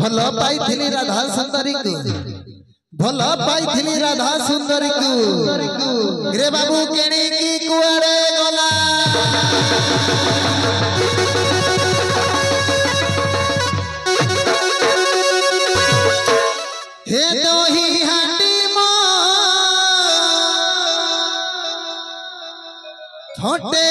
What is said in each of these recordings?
भल पाई राधा सुंदरी को भल पाई राधा सुंदरी को रे बाबू केणी की कुआरे गला हे दोही हाटी मो छोटे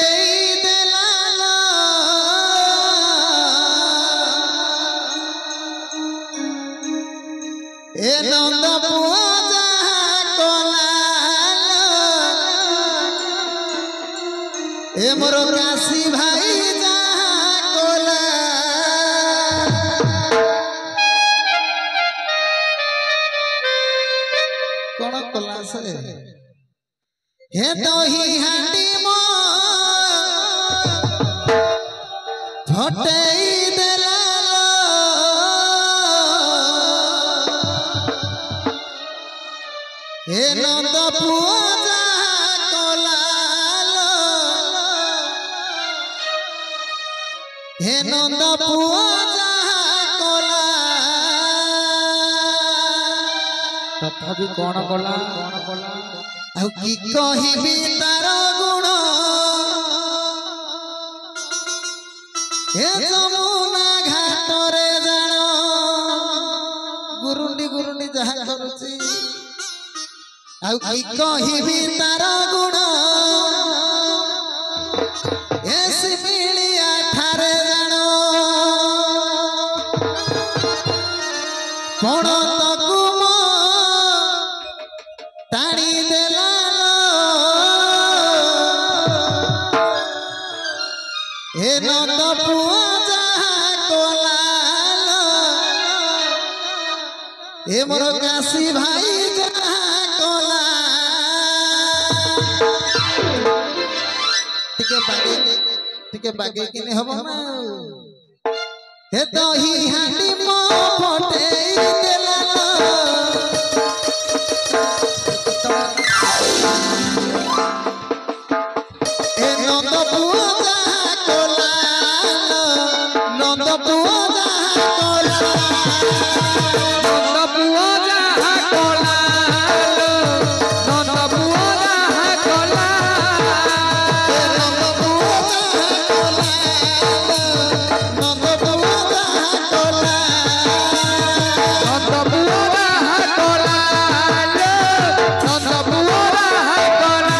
ए नंद पुआ कोला ए मोर काशी भाई कोला कौन कोला से हे तो ही हाटी मो छोटे हे नंद पुआ कोला हे नंद पुआ कोला तथापि कौन कोला आ की कहिबी तार गुण हे जमुना घाट रे जान गुरुंडी जहा करूची आउ की कहिबी तार गुण एसी मिलिया ठारे जानो कोण तकु मो टाणी देला हे नंद पुआ जहा कोला हे मोर काशी भाई टिके बागे कि नहीं हबो ना हे तो ही हांडी मो फटे देला ए नंद पुआ जहा कोला नंद पुआ जहा कोला नंद पुआ जहा कोला नंद पुआ जहा कोला ए नंद पुआ जहा कोला नंद पुआ जहा कोला नंद पुआ जहा कोला नंद पुआ जहा कोला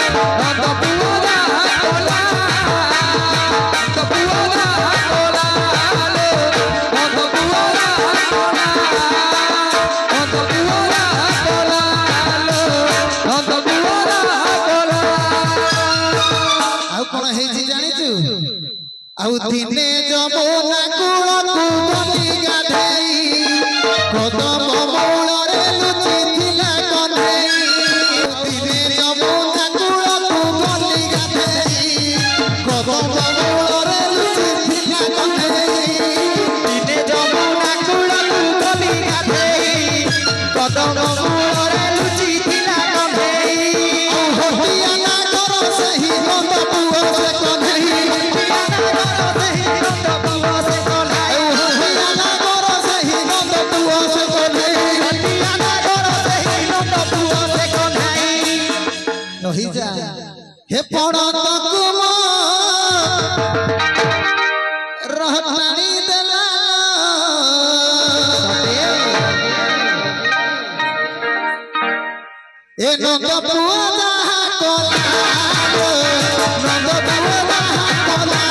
नंद पुआ जहा कोला नंद पुआ जहा कोला नंद पुआ जहा कोला नंद पुआ जहा कोला आउ कोन हेजी जानिचु आउ दिने जमुना कूलकु गली गाधेई कदम मौଳରେ लुचि थिला कन्हेई दिने जमुना कूलकु गली गाधेई कदम मौଳରେ लुचि थिला कन्हेई दिने जमुना कूलकु गली गाधेई कदम मौଳରେ लुचि थिला कन्हेई हटिया ना करो सही नंद पुआ से कन्हेई हे पड़ तक रहतानी देला ए नंद पुआ जहा कोला नंद पुआ जहा कोला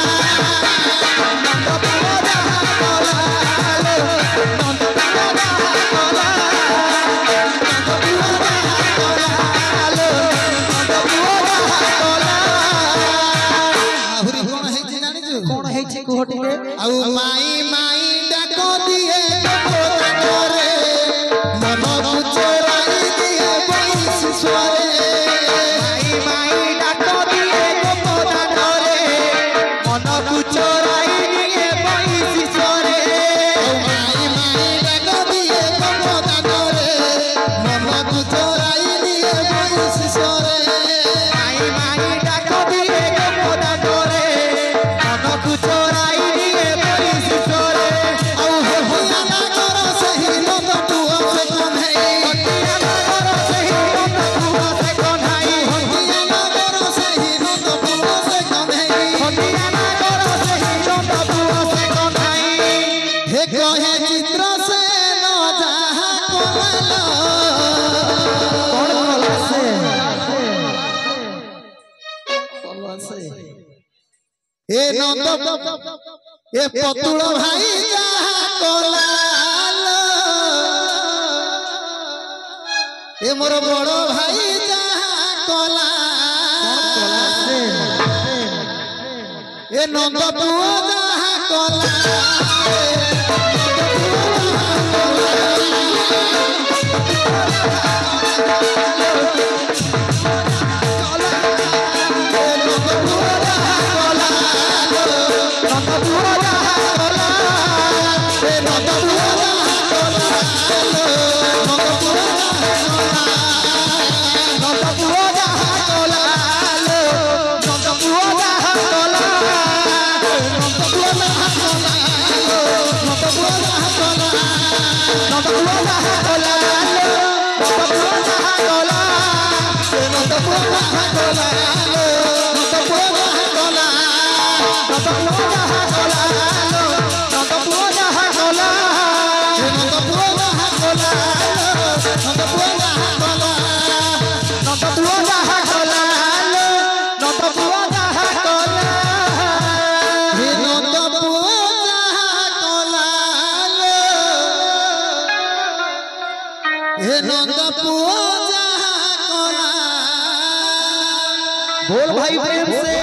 नंद पुआ जहा कोला नंद पुआ जहा कोला नंद पुआ जहा कोला को हटिके आउ माई माई डाको दिए गोदा करे मन चोराई दिए बैस सोरे माई माई डाको दिए गोदा करे मन को चोराई दिए बैस सोरे माई माई डाको दिए गोदा करे मन चोराई दिए बैस सोरे माई माई डाको दिए गोदा करे मन को चोराई दिए बैस सोरे आउ होया ना करो सही नंद पुआ से कन्हई हटिया ना करो सही नंद पुआ से कन्हई होया ना करो सही नंद पुआ से कन्हई हटिया ना करो सही नंद पुआ से कन्हई हे कहे चित्र से न जाहा कोलालो ए नंद ए पतुल भाई जाहा कोलालो ए मोर बड़ भाई जाहा कोला ए नंद पुओ जाहा कोला बोल भाई प्रेम से